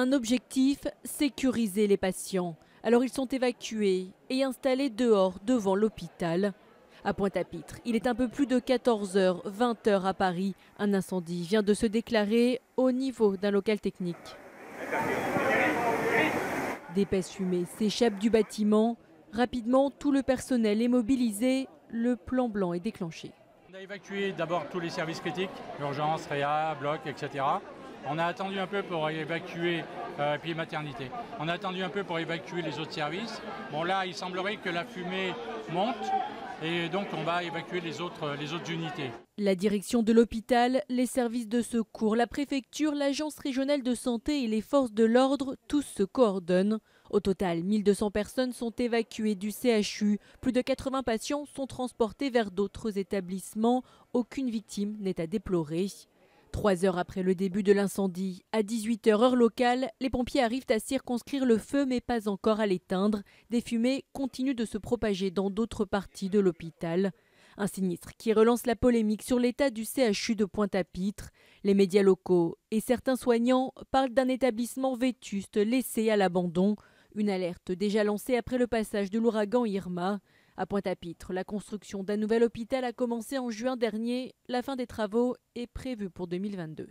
Un objectif, sécuriser les patients. Alors ils sont évacués et installés dehors devant l'hôpital. À Pointe-à-Pitre, il est un peu plus de 14h, 20h à Paris. Un incendie vient de se déclarer au niveau d'un local technique. D'épaisses fumées s'échappent du bâtiment. Rapidement, tout le personnel est mobilisé. Le plan blanc est déclenché. On a évacué d'abord tous les services critiques, urgence, réa, bloc, etc. On a attendu un peu pour évacuer, puis maternité. On a attendu un peu pour évacuer les autres services. Bon là, il semblerait que la fumée monte et donc on va évacuer les autres unités. La direction de l'hôpital, les services de secours, la préfecture, l'agence régionale de santé et les forces de l'ordre, tous se coordonnent. Au total, 1200 personnes sont évacuées du CHU. Plus de 80 patients sont transportés vers d'autres établissements. Aucune victime n'est à déplorer. 3 heures après le début de l'incendie, à 18h heure locale, les pompiers arrivent à circonscrire le feu mais pas encore à l'éteindre. Des fumées continuent de se propager dans d'autres parties de l'hôpital. Un sinistre qui relance la polémique sur l'état du CHU de Pointe-à-Pitre. Les médias locaux et certains soignants parlent d'un établissement vétuste laissé à l'abandon. Une alerte déjà lancée après le passage de l'ouragan Irma. À Pointe-à-Pitre, la construction d'un nouvel hôpital a commencé en juin dernier. La fin des travaux est prévue pour 2022.